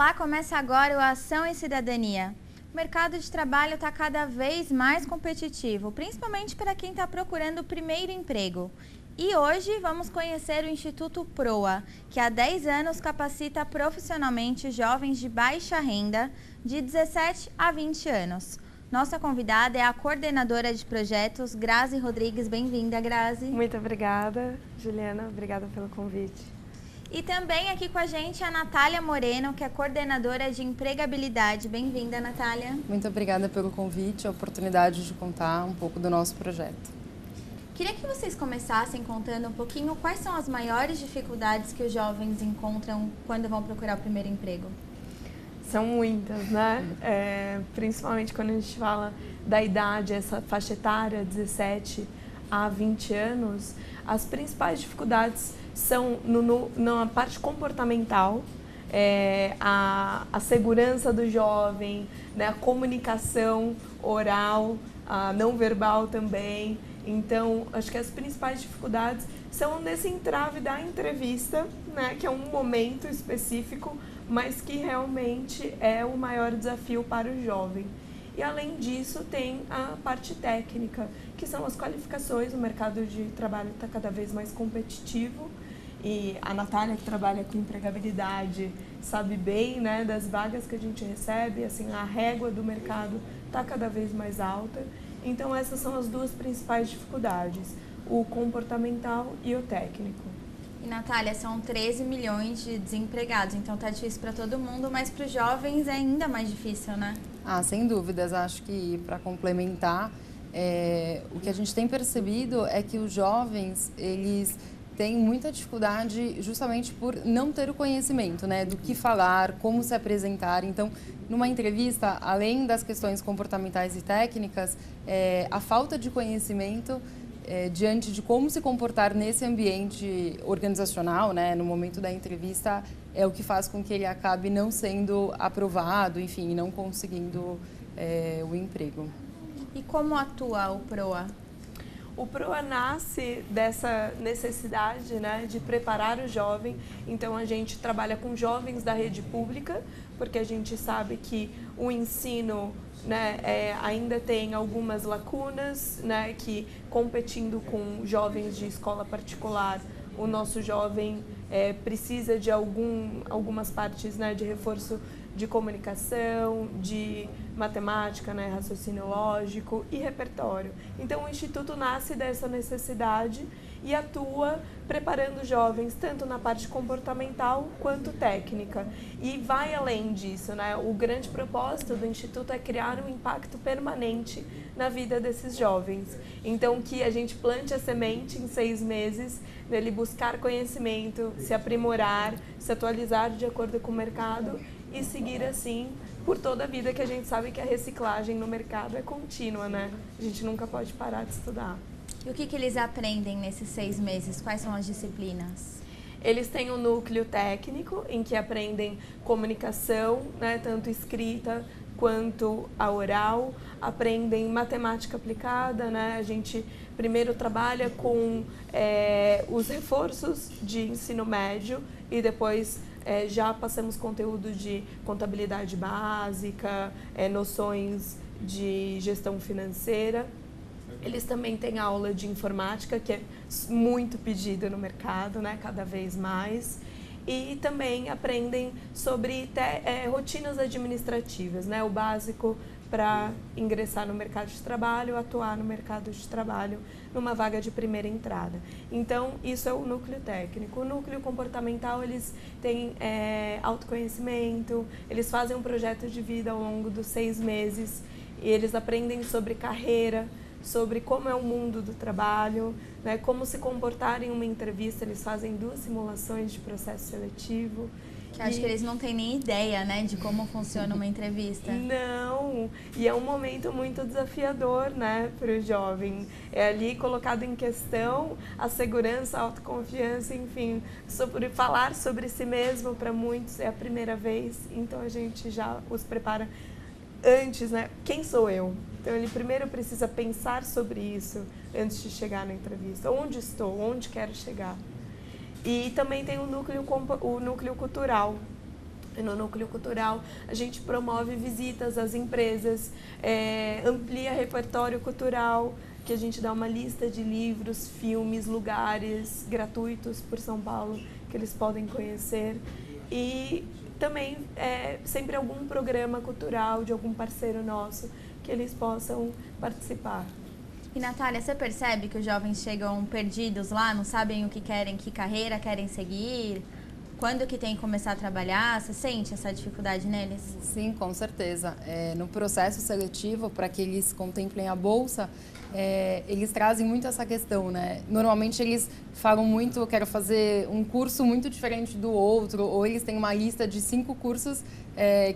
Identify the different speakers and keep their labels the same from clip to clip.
Speaker 1: Olá, começa agora o Ação e Cidadania. O mercado de trabalho está cada vez mais competitivo, principalmente para quem está procurando o primeiro emprego. E hoje vamos conhecer o Instituto Proa, que há 10 anos capacita profissionalmente jovens de baixa renda de 17 a 20 anos. Nossa convidada é a coordenadora de projetos, Grazi Rodrigues. Bem-vinda, Grazi.
Speaker 2: Muito obrigada, Juliana. Obrigada pelo convite.
Speaker 1: E também aqui com a gente a Natália Moreno, que é coordenadora de empregabilidade. Bem-vinda, Natália.
Speaker 3: Muito obrigada pelo convite, a oportunidade de contar um pouco do nosso projeto.
Speaker 1: Queria que vocês começassem contando um pouquinho quais são as maiores dificuldades que os jovens encontram quando vão procurar o primeiro emprego.
Speaker 2: São muitas, né? Principalmente quando a gente fala da idade, essa faixa etária, 17 a 20 anos, as principais dificuldades são na parte comportamental, a segurança do jovem, né? A comunicação oral, a não verbal também. Então, acho que as principais dificuldades são nesse entrave da entrevista, né? Que é um momento específico, mas que realmente é o maior desafio para o jovem. E além disso tem a parte técnica, que são as qualificações. O mercado de trabalho está cada vez mais competitivo e a Natália, que trabalha com empregabilidade, sabe bem, né, das vagas que a gente recebe. Assim, a régua do mercado está cada vez mais alta. Então essas são as duas principais dificuldades, o comportamental e o técnico.
Speaker 1: E, Natália, são 13 milhões de desempregados, então tá difícil para todo mundo, mas para os jovens é ainda mais difícil, né?
Speaker 3: Sem dúvidas. Acho que, para complementar, o que a gente tem percebido é que os jovens, eles têm muita dificuldade justamente por não ter o conhecimento, né, do que falar, como se apresentar. Então, numa entrevista, além das questões comportamentais e técnicas, a falta de conhecimento diante de como se comportar nesse ambiente organizacional, né, no momento da entrevista, é o que faz com que ele acabe não sendo aprovado, enfim, não conseguindo o emprego.
Speaker 1: E como atua o PROA?
Speaker 2: O PROA nasce dessa necessidade, né, de preparar o jovem. Então, a gente trabalha com jovens da rede pública, porque a gente sabe que o ensino, né, ainda tem algumas lacunas, né, que competindo com jovens de escola particular, o nosso jovem precisa de algumas partes, né, de reforço de comunicação, de matemática, né, raciocínio lógico e repertório. Então, o Instituto nasce dessa necessidade e atua preparando jovens tanto na parte comportamental quanto técnica. E vai além disso, né? O grande propósito do Instituto é criar um impacto permanente na vida desses jovens. Então, que a gente plante a semente em 6 meses, dele buscar conhecimento, se aprimorar, se atualizar de acordo com o mercado e seguir assim por toda a vida, que a gente sabe que a reciclagem no mercado é contínua, né? A gente nunca pode parar de estudar.
Speaker 1: E o que eles aprendem nesses 6 meses? Quais são as disciplinas?
Speaker 2: Eles têm um núcleo técnico, em que aprendem comunicação, né, tanto escrita quanto a oral, aprendem matemática aplicada, né? A gente primeiro trabalha com os reforços de ensino médio e depois já passamos conteúdo de contabilidade básica, noções de gestão financeira. Eles também têm aula de informática, que é muito pedida no mercado, né, cada vez mais. E também aprendem sobre rotinas administrativas, né, o básico para ingressar no mercado de trabalho, atuar no mercado de trabalho numa vaga de primeira entrada. Então, isso é o núcleo técnico. O núcleo comportamental, eles têm autoconhecimento, eles fazem um projeto de vida ao longo dos 6 meses e eles aprendem sobre carreira, sobre como é o mundo do trabalho, né, como se comportar em uma entrevista. Eles fazem 2 simulações de processo seletivo.
Speaker 1: Que acho que eles não têm nem ideia, né, de como funciona uma entrevista.
Speaker 2: Não, e é um momento muito desafiador, né, para o jovem. É ali colocado em questão a segurança, a autoconfiança, enfim, sobre falar sobre si mesmo. Para muitos é a primeira vez, então a gente já os prepara antes, né? Quem sou eu? Então ele primeiro precisa pensar sobre isso antes de chegar na entrevista. Onde estou? Onde quero chegar? E também tem o núcleo cultural, No Núcleo Cultural, a gente promove visitas às empresas, amplia repertório cultural, que a gente dá uma lista de livros, filmes, lugares gratuitos por São Paulo que eles podem conhecer. E também sempre algum programa cultural de algum parceiro nosso que eles possam participar.
Speaker 1: E Natália, você percebe que os jovens chegam perdidos lá, não sabem o que querem, que carreira querem seguir? Quando que tem que começar a trabalhar? Você sente essa dificuldade neles?
Speaker 3: Sim, com certeza. No processo seletivo, para que eles contemplem a bolsa, eles trazem muito essa questão, né? Normalmente eles falam muito, eu quero fazer um curso muito diferente do outro, ou eles têm uma lista de 5 cursos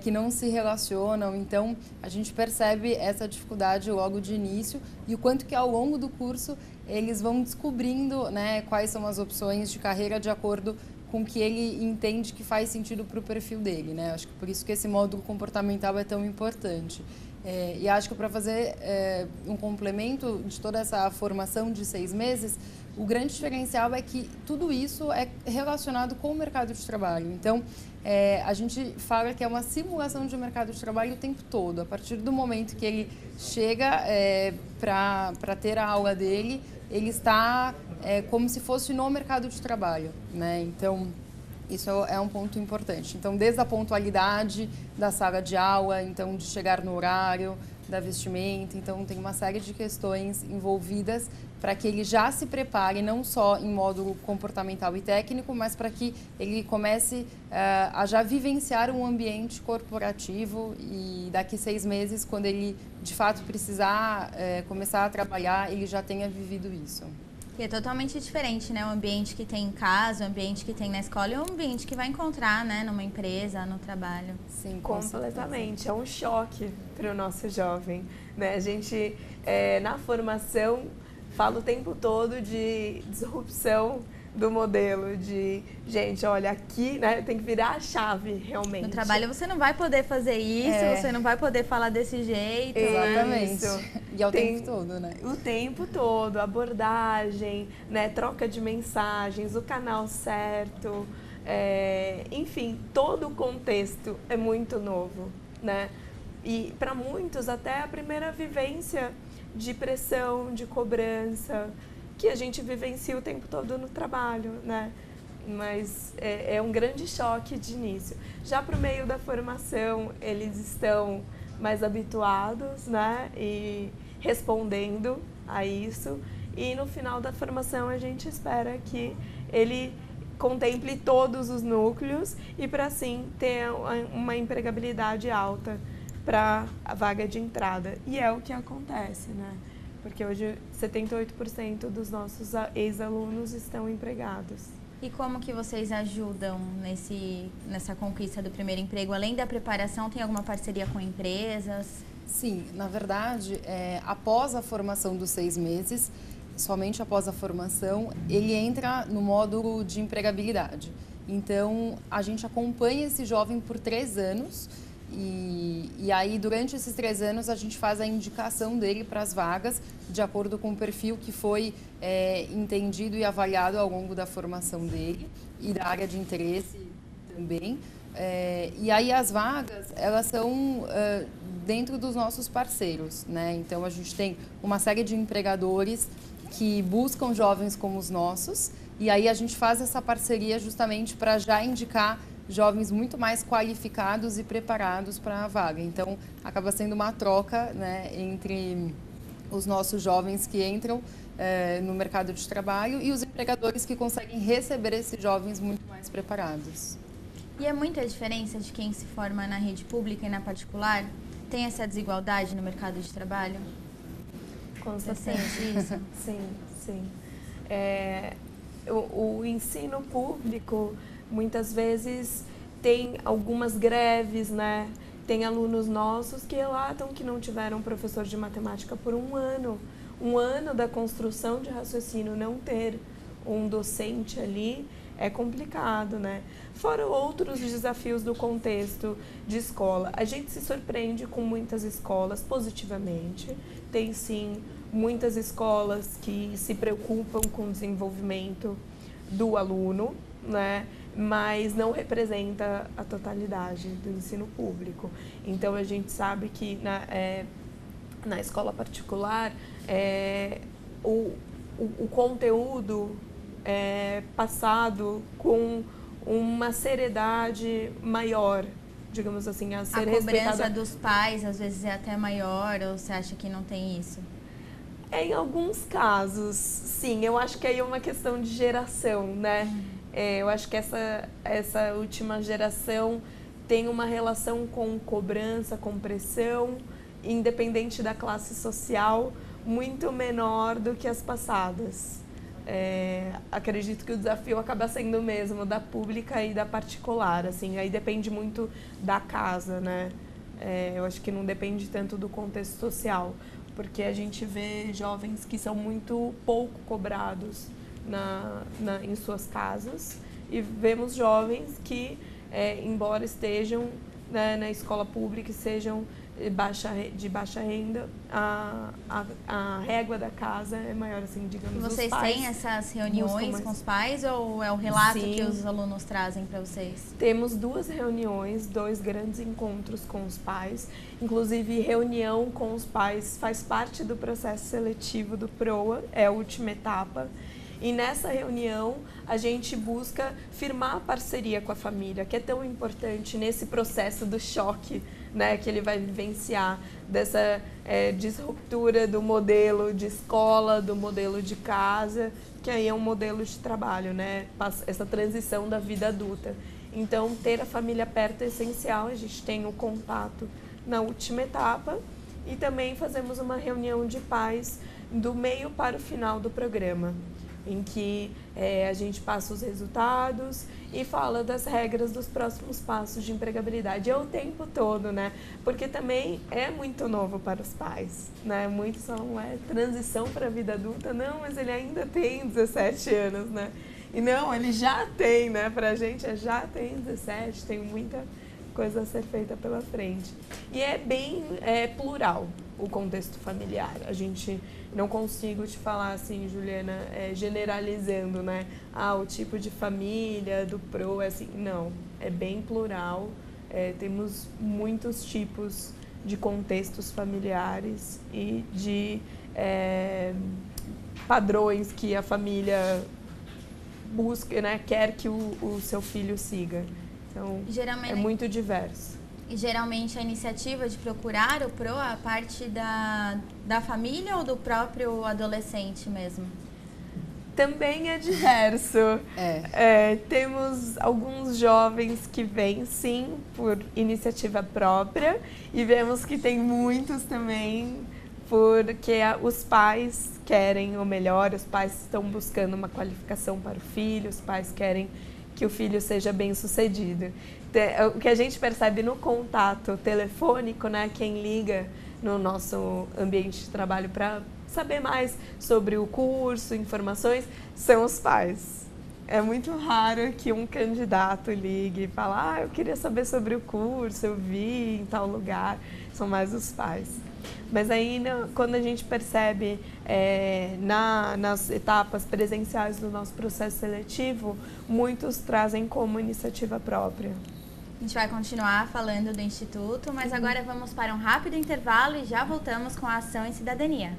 Speaker 3: que não se relacionam. Então, a gente percebe essa dificuldade logo de início e o quanto que ao longo do curso eles vão descobrindo, né, quais são as opções de carreira de acordo com que ele entende que faz sentido para o perfil dele, né? Acho que por isso que esse módulo comportamental é tão importante. E acho que para fazer um complemento de toda essa formação de 6 meses, o grande diferencial é que tudo isso é relacionado com o mercado de trabalho. Então, a gente fala que é uma simulação de mercado de trabalho o tempo todo. A partir do momento que ele chega para ter a aula dele, ele está como se fosse no mercado de trabalho, né? Então, isso é um ponto importante. Então, desde a pontualidade da sala de aula, então de chegar no horário, da vestimenta, então tem uma série de questões envolvidas para que ele já se prepare não só em módulo comportamental e técnico, mas para que ele comece a já vivenciar um ambiente corporativo e daqui 6 meses, quando ele de fato precisar começar a trabalhar, ele já tenha vivido isso.
Speaker 1: E é totalmente diferente, né? O ambiente que tem em casa, o ambiente que tem na escola e o ambiente que vai encontrar, né? Numa empresa, no trabalho.
Speaker 2: Sim, completamente. É um choque para o nosso jovem, né? A gente, na formação, fala o tempo todo de disrupção do modelo, de, gente, olha, aqui, né, tem que virar a chave, realmente.
Speaker 1: No trabalho você não vai poder fazer isso, você não vai poder falar desse jeito.
Speaker 3: Exatamente.
Speaker 2: Isso.
Speaker 3: E é o tempo todo, né?
Speaker 2: O tempo todo, abordagem, né, troca de mensagens, o canal certo, enfim, todo o contexto é muito novo, né? E para muitos até a primeira vivência de pressão, de cobrança, que a gente vivencia o tempo todo no trabalho, né? Mas é um grande choque de início. Já para o meio da formação, eles estão mais habituados, né? E respondendo a isso. E no final da formação, a gente espera que ele contemple todos os núcleos e para assim ter uma empregabilidade alta para a vaga de entrada. E é o que acontece, né? Porque hoje 78% dos nossos ex-alunos estão empregados.
Speaker 1: E como que vocês ajudam nessa conquista do primeiro emprego? Além da preparação, tem alguma parceria com empresas?
Speaker 3: Sim, na verdade, após a formação dos 6 meses, somente após a formação, ele entra no módulo de empregabilidade. Então, a gente acompanha esse jovem por 3 anos e aí, durante esses 3 anos, a gente faz a indicação dele para as vagas de acordo com o perfil que foi entendido e avaliado ao longo da formação dele e da área de interesse também. E aí, as vagas, elas são dentro dos nossos parceiros, né? Então, a gente tem uma série de empregadores que buscam jovens como os nossos e aí a gente faz essa parceria justamente para já indicar jovens muito mais qualificados e preparados para a vaga. Então, acaba sendo uma troca, né, entre os nossos jovens que entram no mercado de trabalho e os empregadores que conseguem receber esses jovens muito mais preparados.
Speaker 1: E é muita diferença de quem se forma na rede pública e na particular? Tem essa desigualdade no mercado de trabalho?
Speaker 2: Com
Speaker 1: Você
Speaker 2: certeza.
Speaker 1: sente isso?
Speaker 2: Sim, sim. O ensino público muitas vezes tem algumas greves, né? Tem alunos nossos que relatam que não tiveram professor de matemática por 1 ano. 1 ano da construção de raciocínio, não ter um docente ali é complicado, né? Fora outros desafios do contexto de escola. A gente se surpreende com muitas escolas positivamente. Tem sim muitas escolas que se preocupam com o desenvolvimento do aluno, né? mas não representa a totalidade do ensino público. Então, a gente sabe que na escola particular, o conteúdo é passado com uma seriedade maior, digamos assim, a ser respeitada.
Speaker 1: A cobrança dos pais, às vezes, é até maior, ou você acha que não tem isso?
Speaker 2: Em alguns casos, sim. Eu acho que aí é uma questão de geração, né? Eu acho que essa última geração tem uma relação com cobrança, com pressão, independente da classe social, muito menor do que as passadas. Acredito que o desafio acaba sendo o mesmo da pública e da particular, assim, aí depende muito da casa, né? Eu acho que não depende tanto do contexto social, porque a gente vê jovens que são muito pouco cobrados em suas casas e vemos jovens que, embora estejam, né, na escola pública e sejam de baixa renda, a régua da casa é maior, assim, digamos.
Speaker 1: Vocês têm essas reuniões com os pais ou é o relato que os alunos trazem para vocês?
Speaker 2: Temos 2 reuniões, 2 grandes encontros com os pais. Inclusive, reunião com os pais faz parte do processo seletivo do PROA, é a última etapa. E nessa reunião, a gente busca firmar a parceria com a família, que é tão importante nesse processo do choque, né, que ele vai vivenciar, dessa disruptura do modelo de escola, do modelo de casa, que aí é um modelo de trabalho, né, essa transição da vida adulta. Então, ter a família perto é essencial, a gente tem o contato na última etapa e também fazemos uma reunião de pais do meio para o final do programa, em que a gente passa os resultados e fala das regras dos próximos passos de empregabilidade. É o tempo todo, né? Porque também é muito novo para os pais, né? Muitos falam, transição para a vida adulta? Não, mas ele ainda tem 17 anos, né? E não, ele já tem, né? Pra gente, já tem 17, tem muita coisa a ser feita pela frente. E é bem plural o contexto familiar. A gente não consigo te falar assim, Juliana, generalizando, né? O tipo de família do PRO, assim, não. É bem plural. Temos muitos tipos de contextos familiares e de padrões que a família busca, né? Quer que o seu filho siga. Então, é muito diverso.
Speaker 1: E geralmente a iniciativa de procurar o PROA parte da família ou do próprio adolescente mesmo?
Speaker 2: Também é diverso. Temos alguns jovens que vêm, sim, por iniciativa própria e vemos que tem muitos também porque os pais querem o melhor, os pais estão buscando uma qualificação para o filho, os pais querem que o filho seja bem-sucedido. O que a gente percebe no contato telefônico, né, quem liga no nosso ambiente de trabalho para saber mais sobre o curso, informações, são os pais. É muito raro que um candidato ligue e fale, eu queria saber sobre o curso, eu vi em tal lugar. São mais os pais. Mas aí, quando a gente percebe nas etapas presenciais do nosso processo seletivo, muitos trazem como iniciativa própria.
Speaker 1: A gente vai continuar falando do Instituto, mas agora vamos para um rápido intervalo e já voltamos com a Ação em Cidadania.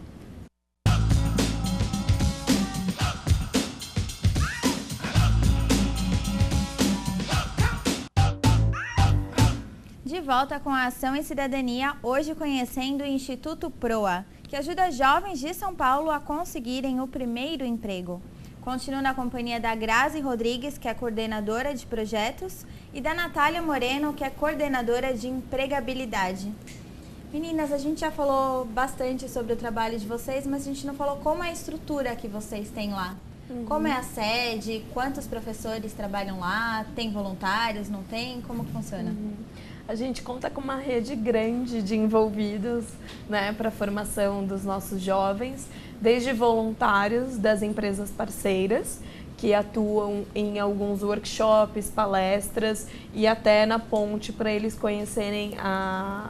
Speaker 1: De volta com a Ação em Cidadania, hoje conhecendo o Instituto PROA, que ajuda jovens de São Paulo a conseguirem o primeiro emprego. Continuo na companhia da Grazi Rodrigues, que é coordenadora de projetos, e da Natália Moreno, que é coordenadora de empregabilidade. Meninas, a gente já falou bastante sobre o trabalho de vocês, mas a gente não falou como é a estrutura que vocês têm lá. Como é a sede, quantos professores trabalham lá, tem voluntários, não tem, como que funciona?
Speaker 2: A gente conta com uma rede grande de envolvidos, né, para a formação dos nossos jovens, desde voluntários das empresas parceiras, que atuam em alguns workshops, palestras e até na ponte para eles conhecerem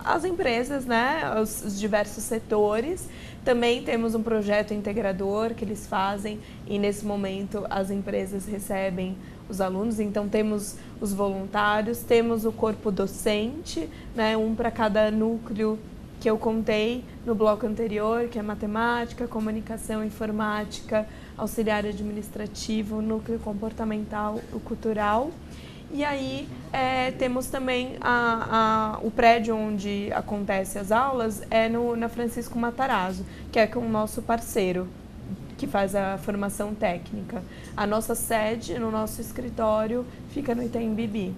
Speaker 2: as empresas, né, os diversos setores. Também temos um projeto integrador que eles fazem e nesse momento as empresas recebem os alunos, então temos os voluntários, temos o corpo docente, né, um para cada núcleo que eu contei no bloco anterior, que é matemática, comunicação, informática, auxiliar administrativo, núcleo comportamental e cultural. E aí temos também o prédio onde acontecem as aulas é na Francisco Matarazzo, que é com o nosso parceiro, que faz a formação técnica. A nossa sede, no nosso escritório, fica no Itaim Bibi.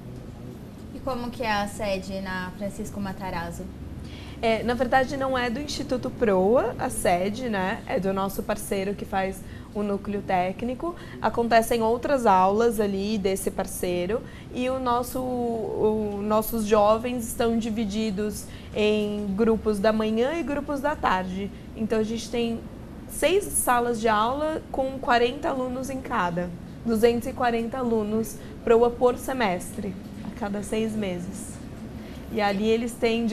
Speaker 1: E como que é a sede na Francisco Matarazzo?
Speaker 2: Na verdade, não é do Instituto Proa, a sede, né? É do nosso parceiro que faz o núcleo técnico. Acontecem outras aulas ali desse parceiro e nossos jovens estão divididos em grupos da manhã e grupos da tarde. Então, a gente tem 6 salas de aula com 40 alunos em cada, 240 alunos Proa por semestre, a cada 6 meses. E ali eles têm,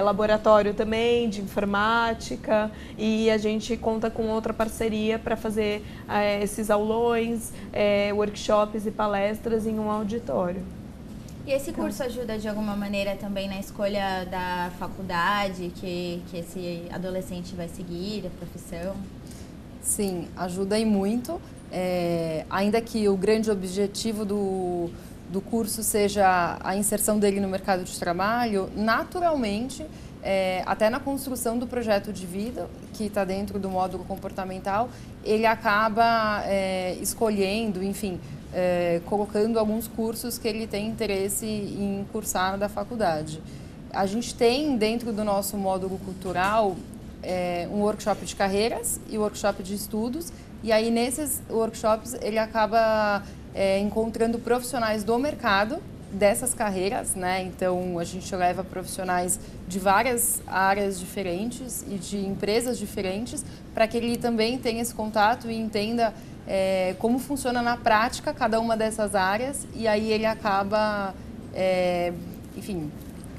Speaker 2: laboratório também de informática e a gente conta com outra parceria para fazer esses aulões, workshops e palestras em um auditório.
Speaker 1: E esse curso ajuda de alguma maneira também na escolha da faculdade que esse adolescente vai seguir, a profissão?
Speaker 3: Sim, ajuda e muito. Ainda que o grande objetivo do curso seja a inserção dele no mercado de trabalho, naturalmente, até na construção do projeto de vida, que está dentro do módulo comportamental, ele acaba escolhendo, enfim, colocando alguns cursos que ele tem interesse em cursar da faculdade. A gente tem dentro do nosso módulo cultural um workshop de carreiras e workshop de estudos, e aí nesses workshops ele acaba encontrando profissionais do mercado dessas carreiras, né? Então a gente leva profissionais de várias áreas diferentes e de empresas diferentes para que ele também tenha esse contato e entenda como funciona na prática cada uma dessas áreas, e aí ele acaba, enfim,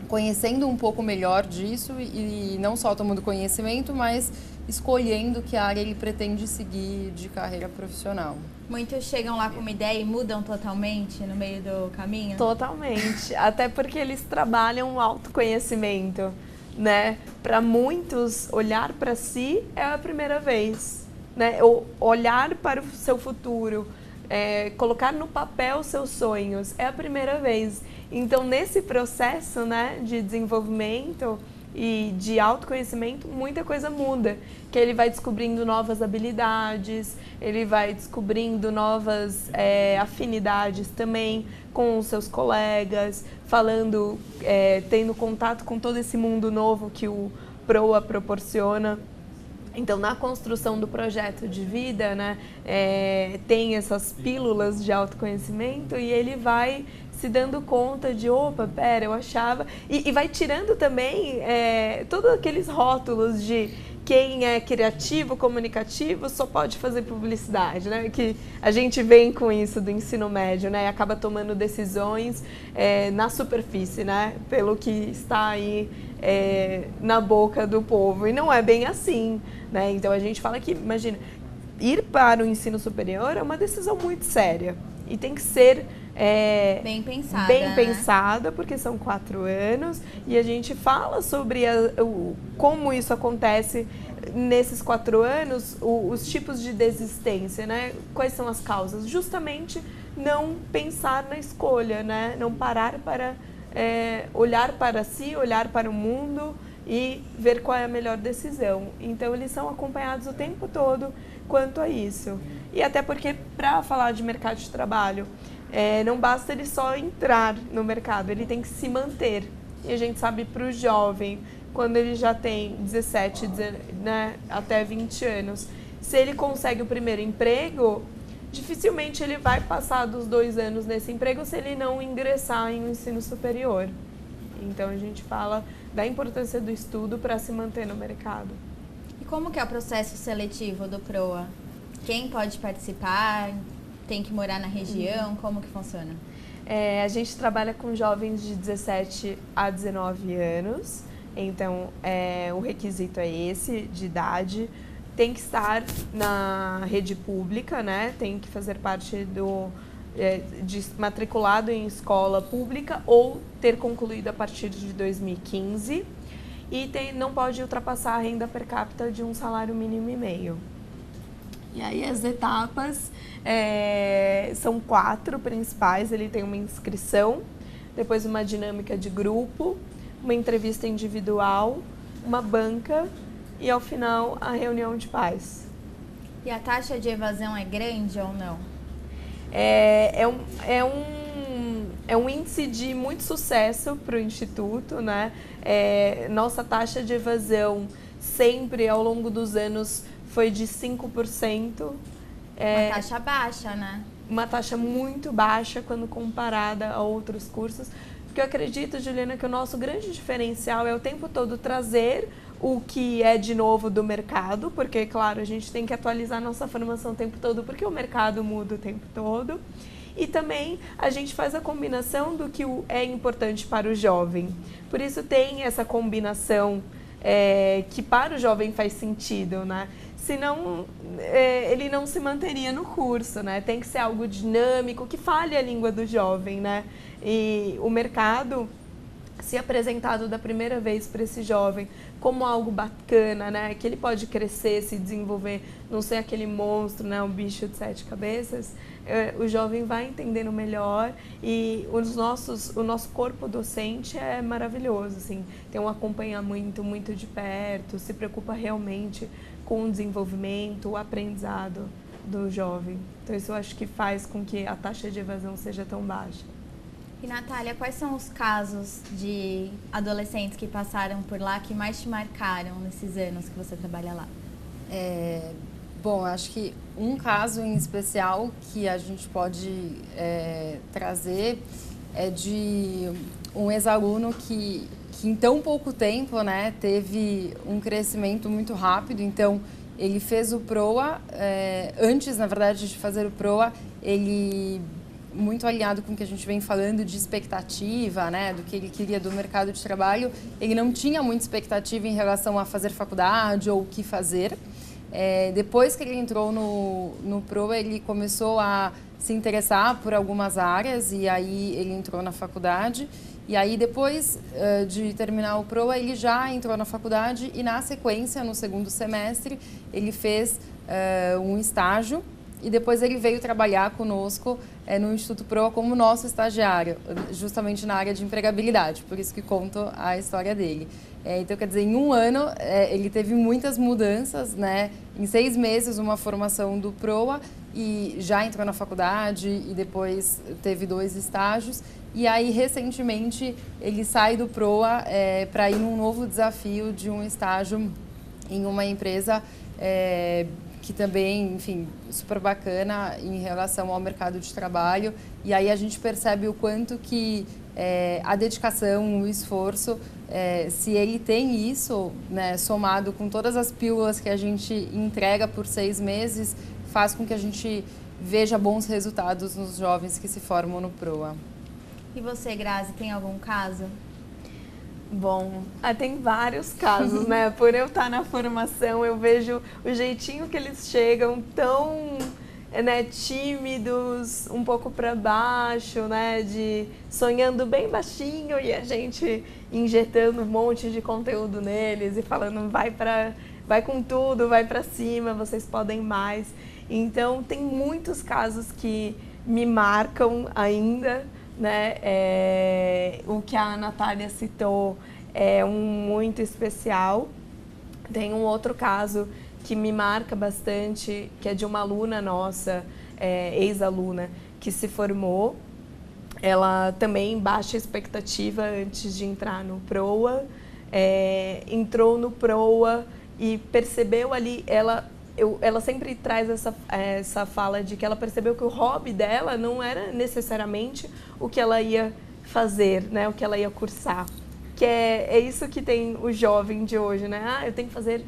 Speaker 3: conhecendo um pouco melhor disso e não só tomando conhecimento, mas escolhendo que área ele pretende seguir de carreira profissional.
Speaker 1: Muitos chegam lá com uma ideia e mudam totalmente no meio do caminho?
Speaker 2: Totalmente, até porque eles trabalham o autoconhecimento, né? Para muitos, olhar para si é a primeira vez, né? Olhar para o seu futuro, colocar no papel seus sonhos é a primeira vez. Então, nesse processo, né, de desenvolvimento e de autoconhecimento, muita coisa muda, que ele vai descobrindo novas habilidades, ele vai descobrindo novas afinidades também com os seus colegas, falando, tendo contato com todo esse mundo novo que o Proa proporciona. Então, na construção do projeto de vida, né, tem essas pílulas de autoconhecimento e ele vai se dando conta de, opa, pera, eu achava... E vai tirando também todos aqueles rótulos de quem é criativo, comunicativo, só pode fazer publicidade, né? Que a gente vem com isso do ensino médio, né? E acaba tomando decisões na superfície, né? Pelo que está aí na boca do povo. E não é bem assim, né? Então, a gente fala que, imagina, ir para o ensino superior é uma decisão muito séria. E tem que ser...
Speaker 1: bem pensada,
Speaker 2: bem pensada, porque são 4 anos e a gente fala sobre como isso acontece nesses 4 anos, os tipos de desistência, né? Quais são as causas? Justamente não pensar na escolha, né? Não parar para olhar para si, olhar para o mundo e ver qual é a melhor decisão. Então, eles são acompanhados o tempo todo quanto a isso. E até porque, para falar de mercado de trabalho, não basta ele só entrar no mercado, ele tem que se manter. E a gente sabe, para o jovem, quando ele já tem 17, né, até 20 anos, se ele consegue o primeiro emprego, dificilmente ele vai passar dos 2 anos nesse emprego se ele não ingressar em um ensino superior. Então, a gente fala da importância do estudo para se manter no mercado.
Speaker 1: E como que é o processo seletivo do Proa? Quem pode participar? Tem que morar na região? Como que funciona?
Speaker 2: A gente trabalha com jovens de 17 a 19 anos. Então, o requisito é esse, de idade, tem que estar na rede pública, né? Tem que fazer parte de matriculado em escola pública ou ter concluído a partir de 2015 e não pode ultrapassar a renda per capita de um salário mínimo e meio. E aí as etapas são 4 principais. Ele tem uma inscrição, depois uma dinâmica de grupo, uma entrevista individual, uma banca e, ao final, a reunião de pais.
Speaker 1: E a taxa de evasão é grande ou não?
Speaker 2: É um índice de muito sucesso para o Instituto, né? Nossa taxa de evasão sempre, ao longo dos anos, foi de 5%.
Speaker 1: Uma taxa baixa, né?
Speaker 2: Uma taxa muito baixa quando comparada a outros cursos. Porque eu acredito, Juliana, que o nosso grande diferencial é o tempo todo trazer o que é de novo do mercado, porque, claro, a gente tem que atualizar nossa formação o tempo todo, porque o mercado muda o tempo todo. E também a gente faz a combinação do que é importante para o jovem. Por isso tem essa combinação que para o jovem faz sentido, né? Senão ele não se manteria no curso, né? Tem que ser algo dinâmico, que fale a língua do jovem, né? E o mercado, se apresentado da primeira vez para esse jovem como algo bacana, né? Que ele pode crescer, se desenvolver, não ser aquele monstro, né? Um bicho de 7 cabeças, o jovem vai entendendo melhor e o nosso corpo docente é maravilhoso, assim, tem um acompanhamento muito de perto, se preocupa realmente com o desenvolvimento, o aprendizado do jovem. Então isso eu acho que faz com que a taxa de evasão seja tão baixa.
Speaker 1: E, Natália, quais são os casos de adolescentes que passaram por lá que mais te marcaram nesses anos que você trabalha lá?
Speaker 3: Bom, acho que um caso em especial que a gente pode trazer é de um ex-aluno que em tão pouco tempo, né, teve um crescimento muito rápido. Então, ele fez o PROA, antes, na verdade, de fazer o PROA, ele, muito alinhado com o que a gente vem falando de expectativa, né, do que ele queria do mercado de trabalho, ele não tinha muita expectativa em relação a fazer faculdade ou o que fazer. Depois que ele entrou no PROA, ele começou a se interessar por algumas áreas e aí ele entrou na faculdade. E aí, depois de terminar o PROA, ele já entrou na faculdade e, na sequência, no segundo semestre, ele fez um estágio e depois ele veio trabalhar conosco no Instituto PROA como nosso estagiário, justamente na área de empregabilidade, por isso que conto a história dele. Então, quer dizer, em um ano, ele teve muitas mudanças, né? Em 6 meses, uma formação do PROA e já entrou na faculdade e depois teve 2 estágios. E aí, recentemente, ele sai do PROA para ir num novo desafio de um estágio em uma empresa que também, enfim, super bacana em relação ao mercado de trabalho. E aí a gente percebe o quanto que a dedicação, o esforço, se ele tem isso, né, somado com todas as pílulas que a gente entrega por 6 meses, faz com que a gente veja bons resultados nos jovens que se formam no PROA.
Speaker 1: E você, Grazi, tem algum caso?
Speaker 2: Bom, tem vários casos, né? Por eu estar na formação, eu vejo o jeitinho que eles chegam tão tímidos, um pouco para baixo, né? Sonhando bem baixinho e a gente injetando um monte de conteúdo neles e falando vai com tudo, vai para cima, vocês podem mais. Então, tem muitos casos que me marcam ainda, né? O que a Natália citou é muito especial. Tem um outro caso que me marca bastante, que é de uma aluna nossa, ex-aluna, que se formou. Ela também baixa expectativa antes de entrar no PROA, entrou no PROA e percebeu ali, ela sempre traz essa fala de que ela percebeu que o hobby dela não era necessariamente o que ela ia fazer, né, o que ela ia cursar. Que é isso que tem o jovem de hoje, né? Eu tenho que fazer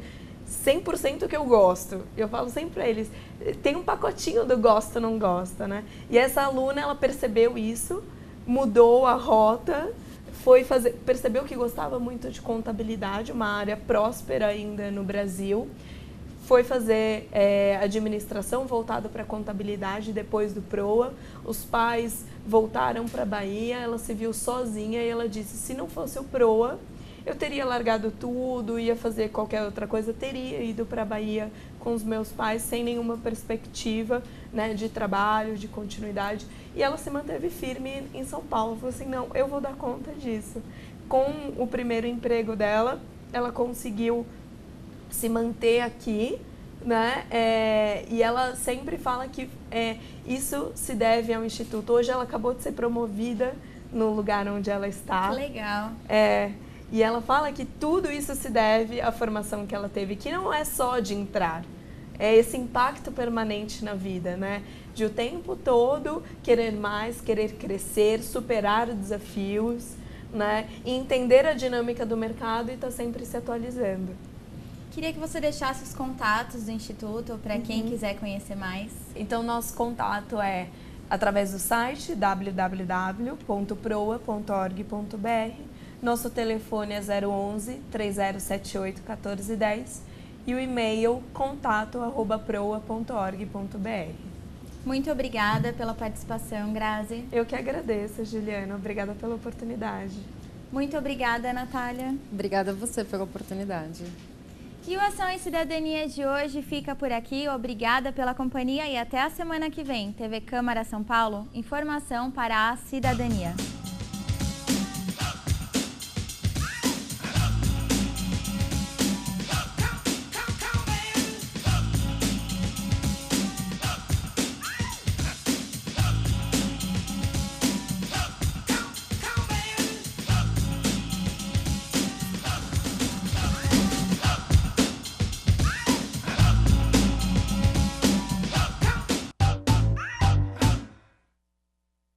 Speaker 2: 100% o que eu gosto. Eu falo sempre para eles, tem um pacotinho do gosto, não gosta, né? E essa aluna, ela percebeu isso, mudou a rota, percebeu que gostava muito de contabilidade, uma área próspera ainda no Brasil. Foi fazer administração voltada para contabilidade depois do PROA. Os pais voltaram para a Bahia, ela se viu sozinha e ela disse, se não fosse o PROA, eu teria largado tudo, ia fazer qualquer outra coisa, teria ido para a Bahia com os meus pais sem nenhuma perspectiva, né, de trabalho, de continuidade. E ela se manteve firme em São Paulo, falou assim, não, eu vou dar conta disso. Com o primeiro emprego dela, ela conseguiu se manter aqui, né? E ela sempre fala que isso se deve ao Instituto. Hoje ela acabou de ser promovida no lugar onde ela está.
Speaker 1: Que legal.
Speaker 2: E ela fala que tudo isso se deve à formação que ela teve, que não é só de entrar, é esse impacto permanente na vida, né? De o tempo todo querer mais, querer crescer, superar desafios, né? E entender a dinâmica do mercado e estar sempre se atualizando.
Speaker 1: Queria que você deixasse os contatos do Instituto para quem quiser conhecer mais.
Speaker 2: Então, nosso contato é através do site www.proa.org.br. Nosso telefone é 011 3078 1410 e o e-mail contato@proa.org.br.
Speaker 1: Muito obrigada pela participação, Grazi.
Speaker 2: Eu que agradeço, Juliana. Obrigada pela oportunidade.
Speaker 1: Muito obrigada, Natália.
Speaker 3: Obrigada a você pela oportunidade.
Speaker 1: E o Ação e Cidadania de hoje fica por aqui. Obrigada pela companhia e até a semana que vem. TV Câmara São Paulo, informação para a cidadania.